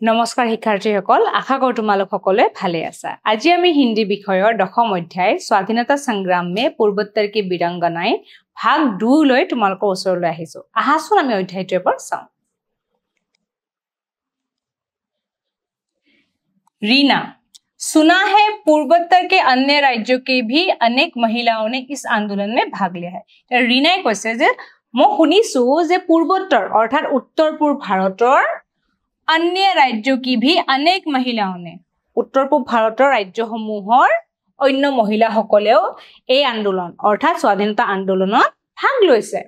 নমস্কাৰ শিক্ষাৰ্থীসকল আশা কৰো তোমালোক সকলে ভালে আছা আজি আমি হিন্দী বিষয়ৰ দশম অধ্যায় স্বাধীনতা সংগ্ৰাম মে পূৰ্বোত্তৰ কি বিৰংগনাই ভাগ 2 লৈ তোমালোকৰ ওচৰলৈ আহিছো আহাছোন আমি অধ্যায়টো এবাৰ চাও रीना सुना है पूर्वोत्तर के अन्य राज्यों के भी अनेक महिलाओं ने इस आंदोलन में भाग लिया है रीनाই কৈছে যে মই শুনিছো যে পূৰ্বোত্তৰ অৰ্থাৎ উত্তৰ পূৰ্ব ভাৰতৰ अन्य राज्यों की भी अनेक महिलाओं ने उत्तर पूर्व भारतर राज्यসমূহৰ অন্য মহিলাসকলেও এই আন্দোলন অৰ্থাৎ স্বাধীনতা আন্দোলনত ভাগ লৈছে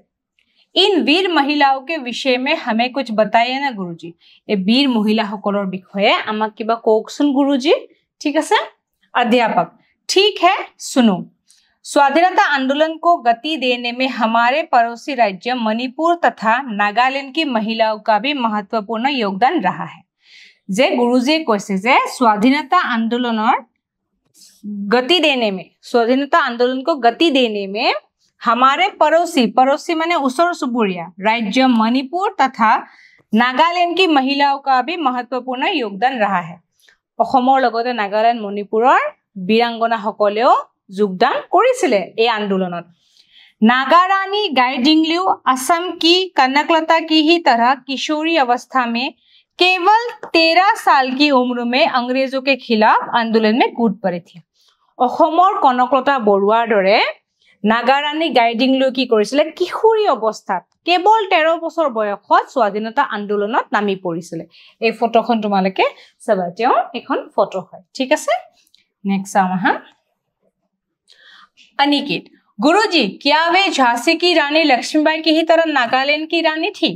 इन वीर महिलाओं के विषय में हमें कुछ बताइए ना गुरुजी ए वीर महिलाসকলৰ বিষয়ে আমাক কিবা কোকছন गुरुजी ठीक है अध्यापक ठीक है सुनो स्वाधीनता आंदोलन को गति देने में हमारे पड़ोसी राज्य मणिपुर तथा नागालैंड की महिलाओं का भी महत्वपूर्ण योगदान रहा है जे गुरुजी কৈছে যে स्वाधीनता आंदोलনৰ गति देने में स्वाधीनता आंदोलन को गति देने में हमारे पड़ोसी माने उसर सुबुरिया राज्य मणिपुर तथा नागालैंड की महिलाओं का भी महत्वपूर्ण योगदान रहा है অসমৰ লগতে নাগালেণ্ড মণিপুৰৰ বীৰাংগনা সকলেও যোগদান কৰিছিলে এই আন্দোলনত नागारानी गाइडिंगलिउ असम की कनकलता की ही तरह किशोरी अवस्था में केवल 13 साल की उम्र में अंग्रेजों के खिलाफ आंदोलन में कूद पड़ी थी অসমৰ কনকলতা বৰুৱাৰ দৰে नागारानी गाइडिंगलिउ কি কৰিছিলে কিশোৰী অৱস্থাত কেৱল 13 বছৰ বয়সত স্বাধীনতা আন্দোলনত নামি পৰিছিলে এই ফটোখন তোমালকে চাবা তেওঁ এখন ফটো হয় ঠিক আছে নেক্সট আহা अनिकेत गुरुजी क्या वे झांसी की रानी लक्ष्मीबाई की ही तरह नागालैंड की रानी थी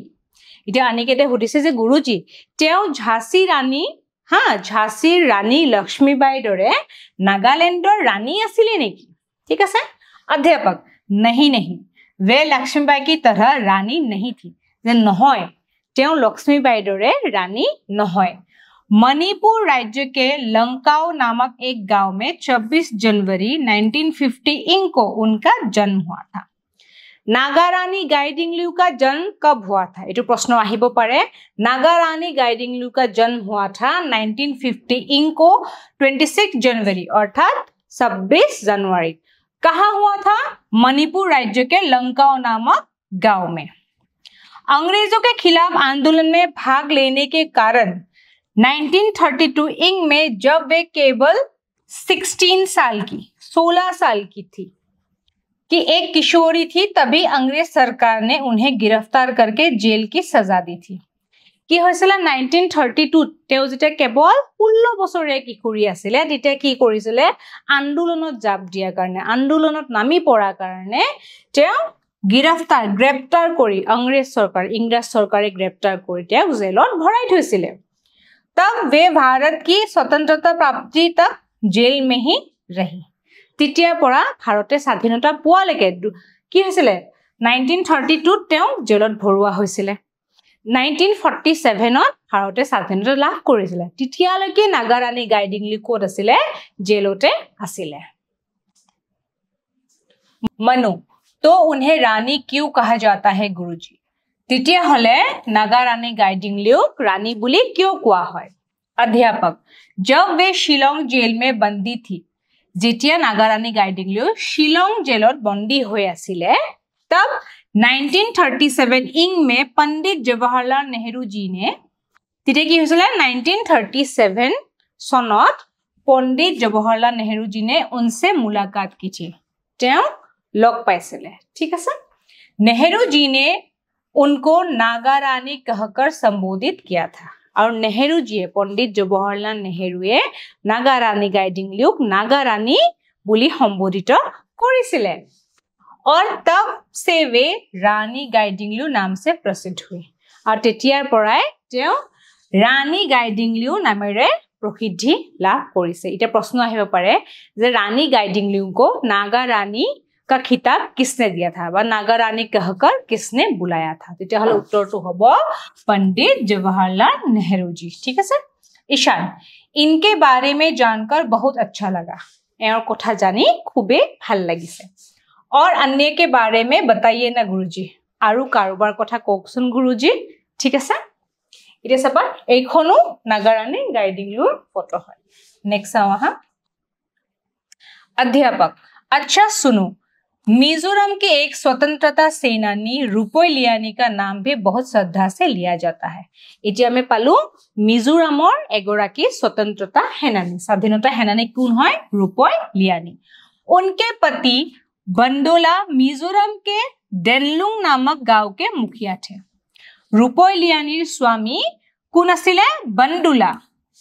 इटा अनिकेते हुदिसे जे गुरुजी तेও झांसी रानी हां झांसी रानी लक्ष्मीबाई दरे नागालैंडर रानी आसिले नेकी ठीक है अध्यापक नहीं वे लक्ष्मीबाई की तरह रानी नहीं थी जे নহয় तेও लक्ष्मीबाई दरे रानी নহয় मणिपुर राज्य के लंकाओ नामक एक गांव में 26 जनवरी 1950 को उनका जन्म हुआ था नागारानी गाइडिंगलिउ का जन्म कब हुआ था ये प्रश्न आहिबो पारे नागारानी गाइडिंगलिउ का जन्म हुआ था 1950 को 26 जनवरी अर्थात 26 जनवरी कहाँ हुआ था मणिपुर राज्य के लंकाओ नामक गांव में अंग्रेजों के खिलाफ आंदोलन में भाग लेने के कारण 1932 इंग में जब वे केवल 16 साल की थी कि एक किशोरी थी तभी अंग्रेज सरकार ने उन्हें गिरफ्तार करके जेल की सजा दी थी कि হৈছিল 1932 তেও যেটা কেৱল 16 বছৰীয়া কিশোৰী আছিল তেতিয়া কি কৰিছিল আন্দোলনত জাপ দিয়া কাৰণে আন্দোলনত নামি পৰাৰ কাৰণে তেও গ্ৰেপ্তাৰ কৰি ইংৰাজ চৰকাৰে গ্ৰেপ্তাৰ কৰি তেও জেলত ভৰাই থৈছিল तब वे भारत की स्वतंत्रता प्राप्ति तक जेल में ही रही तितिया परा भारते स्वाधीनता पुआलेके की হৈছিল 1932 तेও जेलत भरुवा হৈছিল 1947 ত भारते स्वाधीनता लाभ কৰিছিল तितियाলৈকে नागारानी गाइडिंगलिउ कोड আছিল जेलते আছিল मनु तो उन्हें रानी क्यों कहा जाता है गुरुजी तितिया हले नागारानी गाइडिंगलिउ रानी बुली क्यों कोआ है अध्यापक जब वे शिलोंग जेल में बंदी थी जेतिया नागारानी गाइडिंगलिउ शिलोंग जेलत बंदी होय आसिले तब 1937 इंग में पंडित जवाहरलाल नेहरू जी ने तिते की হৈছিল 1937 सनत पंडित जवाहरलाल नेहरू जी ने उनसे मुलाकात की थी तेও लग पाइছিলে ठीक है नेहरू जी ने उनको नागारानी कहकर संबोधित किया था और नेहरू जी पंडित जवाहरलाल नेहरूए नागारानी गाइडिंगलिउक नागारानी बुली संबोधित কৰিছিলে और तब से वे रानी गाइडिंगलिउ नाम से प्रसिद्ध हुई और तेतियार पराय तेও रानी गाइडिंगलिउ नामेरे प्रसिद्धि लाभ কৰিছে এটা प्रश्न আহিব পাৰে যে रानी गाइडिंगलिउ को नागारानी का खिताब किसने दिया था व नागारानी कहकर किसने बुलाया था तो हल उत्तर तो होबो पंडित जवाहरलाल नेहरू जी ठीक है सर ईशान इनके बारे में जानकर बहुत अच्छा लगा एओर कथा जानी खूबे ভাল লাগিছে और अन्य के बारे में बताइए ना गुरुजी आरु कारोबार कथा कोकसुन गुरुजी ठीक है सर এতিয়া চাবা এইখনো নাগাৰাণী গাইডিংলুৰ ফটো হয় নেক্সট চাও আহা अध्यापक अच्छा सुनो मिजोरम के एक स्वतंत्रता सेनानी रुपई लियानी का नाम भी बहुत श्रद्धा से लिया जाता है इतिया में पालू मिजोरमर एगराकी स्वतंत्रता सेनानी स्वाधीनता सेनानी कोन হয় रुपई लियानी उनके पति बंडोला मिजोरम के डेनलुंग नामक गांव के मुखिया थे रुपई लियानीर स्वामी कोन आছিলে बंडोला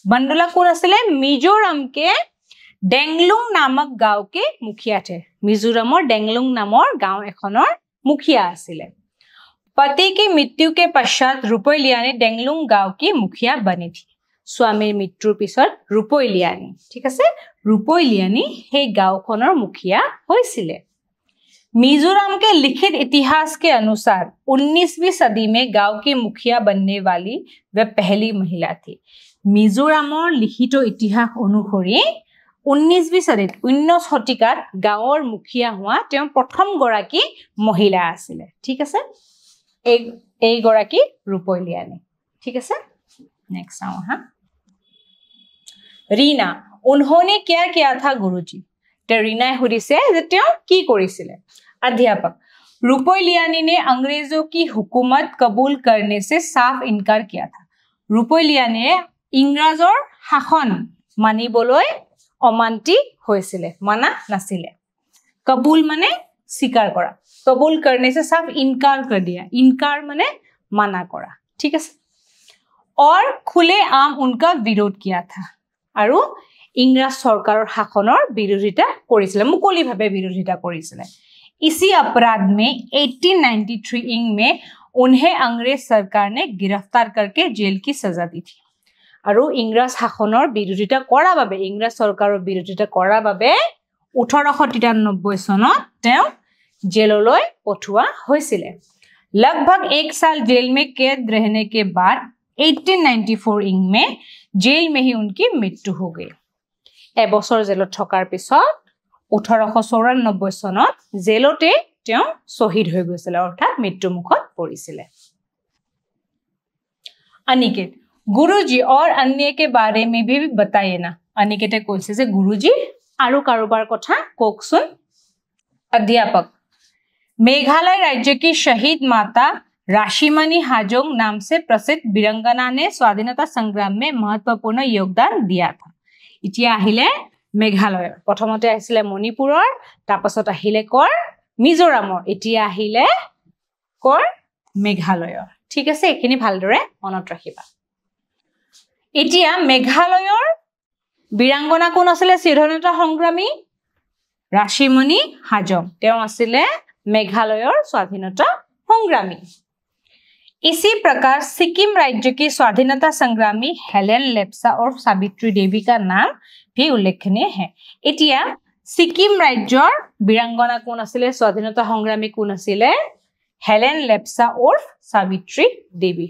बंडोला कोन आছিলে मिजोरम के डेंगलुंग नामक गांव के मुखिया थे मिजोरमर डेंगलुंग नाমৰ गांव एखনৰ मुखिया आছিলে पति की मृत्यु के पश्चात रुपई लियानी डेंगलुंग गांव की मुखिया बनी थी स्वामीर मृत्युर पिছত रुपई लियानी ठीक আছে रुपई लियानी हे गांवखনৰ मुखिया হৈছিলে मिजोरम के लिखित इतिहास के अनुसार 19वीं सदी में गांव की मुखिया बनने वाली वह पहली महिला थी मिजोरमर लिखित इतिहास अनुसरि 19वीं सदीत 19 শতিকাত গাঁৱৰ মুখিয়া হোৱা তেওঁ প্ৰথম গৰাকী মহিলা আছিল ঠিক আছে এই গৰাকী रुपई लियानी ठीक আছে नेक्स्ट आओ हां रीना उन्होंने क्या किया था गुरुजी ते रीना हुदिसे जे তেওঁ কি কৰিছিল अध्यापक रुपई लियानी ने अंग्रेजों की हुकूमत कबूल करने से साफ इनकार किया था रुपई लियानी ने इंग्रजৰ শাসন মানিবলৈ অমান্তি হৈছিল মানা নাছিল कबूल माने स्वीकार करा कबूल करने से साफ इनकार कर दिया इनकार माने माना करा ठीक है और खुलेआम उनका विरोध किया था আৰু इंग्रज सरकाৰৰ শাসনৰ বিৰোধিতা কৰিছিল মুকলি ভাবে বিৰোধিতা কৰিছিল इसी अपराध में 1893 इंग में उन्हें अंग्रेज सरकार ने गिरफ्तार करके जेल की सजा दी थी আৰু इंग्रज শাসনৰ বিৰোধিতা কৰা বাবে इंग्रज सरकाৰৰ বিৰোধিতা কৰা বাবে 1893 সনত তেওঁ जेलলৈ পঠোৱা হৈছিল लगभग 1 साल जेल में कैद रहने के बाद 1894 इंग में जेल में ही उनकी मृत्यु हो गई এবছৰ জেলত থকাৰ পিছত 1894 সনত জেলতে তেওঁ শহীদ হৈ গৈছিল অৰ্থাৎ মৃত্যু মুখত পৰিছিল अनिकेत गुरुजी और अन्य के बारे में भी बताइए ना अनिकेते কৈছে যে गुरुजी আৰু কাৰোবাৰ কথা কোকসুন अध्यापक मेघालय राज्य की शहीद माता राशिमणि हाजोंग नाम से प्रसिद्ध वीरांगना ने स्वाधीनता संग्राम में महत्वपूर्ण योगदान दिया था इतिया আহিলে मेघालय प्रथमते आছিলে मणिपुৰৰ তাৰপাছত আহিলে কৰ মিজোৰামৰ ইতিয়া আহিলে কৰ মেঘালয়ৰ ঠিক আছে এখিনি ভালদৰে মনত ৰাখিবা ইতিয়া মেঘালয়ৰ বীৰাংগনা কোন আছিল স্বাধীনতা সংগ্ৰামী ৰাশিমণি হাজং তেওঁ আছিল मेघालयर स्वाधीनता संग्रामी इसी प्रकार सिक्किम राज्य की स्वाधीनता संग्रामी हेलेन लेप्चा और सावित्री देवी का नाम भी उल्लेखनीय है इतिया सिक्किम राज्यर वीरांगना कोन आছিলে स्वाधीनता संग्रामी कोन आছিলে हेलेन लेप्चा और सावित्री देवी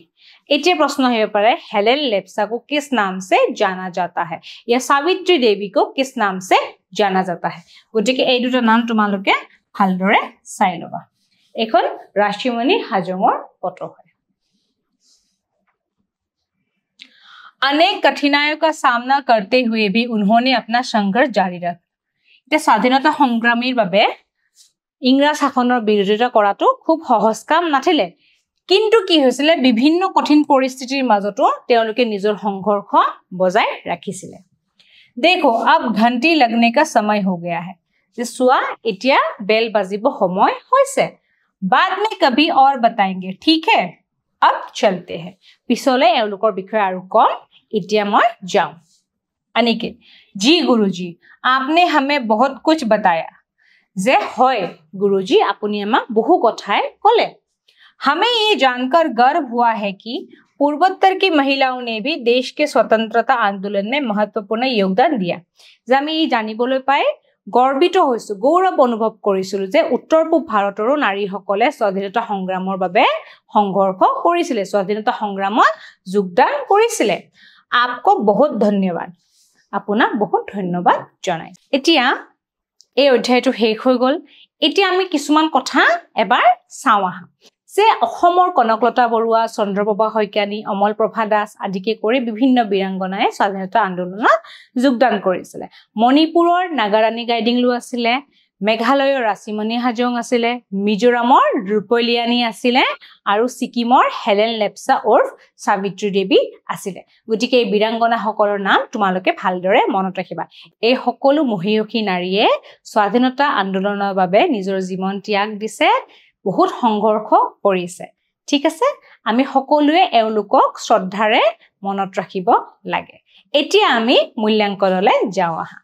इतिया प्रश्न हो पारे हेलेन लेप्चा को किस नाम से जाना जाता है या सावित्री देवी को किस नाम से जाना जाता है गटिके এই দুটা নাম তোমালোকে ভালদৰে চাই লবা এখন ৰাশিমণি হাজঙৰ ফটো হয় अनेक कठिनाइयों का सामना करते हुए भी उन्होंने अपना संघर्ष जारी रखा इते स्वाधीनता संग्रामीर বাবে इंग्रज शासনৰ বিৰোধিতা কৰাটো খুব সহজ কাম নাছিলে কিন্তু কি হৈছিল বিভিন্ন কঠিন পৰিস্থিতিৰ মাজতো তেওঁলোকে নিজৰ সংঘৰ্ষ বজাই ৰাখিছিলে देखो अब घंटी लगने का समय हो गया है सुआ इतिया बेल बजिबो समय होइसे बाद में कभी और बताएंगे ठीक है अब चलते हैं पिछले एवलोकर विषय आरु कम इतिया मैं जाऊं अनिकेत जी गुरुजी आपने हमें बहुत कुछ बताया जे होय गुरुजी आपुनी आमा बहु कथाय कले हमें ये जानकर गर्व हुआ है कि पूर्वोत्तर की महिलाओं ने भी देश के स्वतंत्रता आंदोलन में महत्वपूर्ण योगदान दिया जामी जानिबोलै पाए गर्वित হৈছো গৌৰৱ অনুভৱ কৰিছিল যে উত্তৰ পূব ভাৰতৰ নাৰী সকলে স্বাধীনতা সংগ্ৰামৰ বাবে সংঘৰ্ষ কৰিছিল স্বাধীনতা সংগ্ৰামত যোগদান কৰিছিল आपको बहुत धन्यवाद आपना बहुत धन्यवाद জনাই এতিয়া এই অধ্যায়টো শেষ হৈ গল এতিয়া আমি কিছুমান কথা এবাৰ চাও আহা যে অসমৰ কনকলতা বৰুৱা চন্দ্ৰপ্ৰভা শইকীয়ানী অমলপ্ৰভা দাস আদিকে কৰি বিভিন্ন বীৰাংগনাই স্বাধীনতা আন্দোলনত যোগদান কৰিছিল মণিপুৰৰ নাগাৰাণী গাইডিংলু আছিল মেঘালয়ৰ ৰাচিমণি হাজং আছিল মিজোৰামৰ ৰূপলিয়ানী আছিল আৰু সিকিমৰ হেলেন লেপচা উৰ্ফ সাবিত্ৰী দেৱী আছিল গতিকে এই বীৰাংগনাসকলৰ নাম তোমালোকে ভালদৰে মনত ৰাখিবা এই সকলো মহিয়সী নাৰীয়ে স্বাধীনতা আন্দোলনৰ বাবে নিজৰ জীৱন ত্যাগ দিছে বহুত সংঘৰ্ষ কৰিছে ঠিক আছে আমি সকলোৱে এওঁলোকক শ্ৰদ্ধাৰে মনত ৰাখিব লাগে এতিয়া আমি মূল্যাংকনলৈ যাওঁ আহা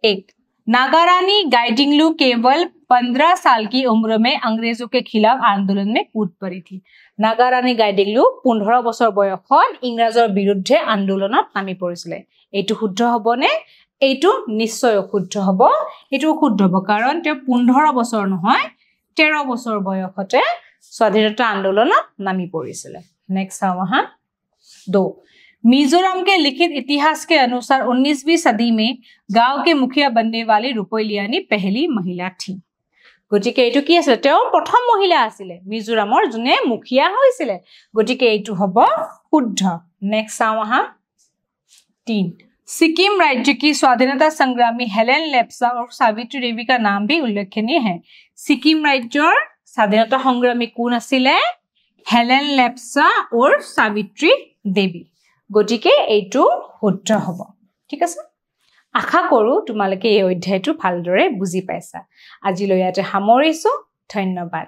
1 नागारानी गाइडिंगलू केवल 15 साल की उम्र में अंग्रेजों के खिलाफ आंदोलन में कूद पड़ी थी नागारानी गाइडिंगलू 15 বছৰ বয়সত ইংৰাজৰ বিৰুদ্ধে আন্দোলনত নামি পৰিছিল এটো শুদ্ধ হবনে এটো নিশ্চয় শুদ্ধ হব এটো শুদ্ধ হব কাৰণ তে 15 বছৰ নহয় 13 বছৰ বয়সতে স্বাধীনতা আন্দোলনত নামি পৰিছিল নেক্সট আহা 2 मिजोरम के लिखित इतिहास के अनुसार 19वीं सदी में गांव के मुखिया बनने वाली रुपलियानी पहली महिला थी গটিকে এটো কি আছে তেও প্ৰথম মহিলা আছিল মিজোৰামৰ জনে মুখিয়া হৈছিল গটিকে এটো হ'ব শুদ্ধ নেক্সট আহা 3 सिक्किम राज्य की स्वाधीनता संग्रामी हेलेन लेप्चा और सावित्री देवी का नाम भी उल्लेखनीय है सिक्किम राज्यर स्वाधीनता संग्रामी कोन আছিল हेलेन लेप्चा और सावित्री देवी গটিকে এইটো শুদ্ধ হ'ব ঠিক আছে আশা কৰো তোমালোকে এই অধ্যায়টো ভালদৰে বুজি পাইছা আজিলৈ ইয়াতে সামৰিছো ধন্যবাদ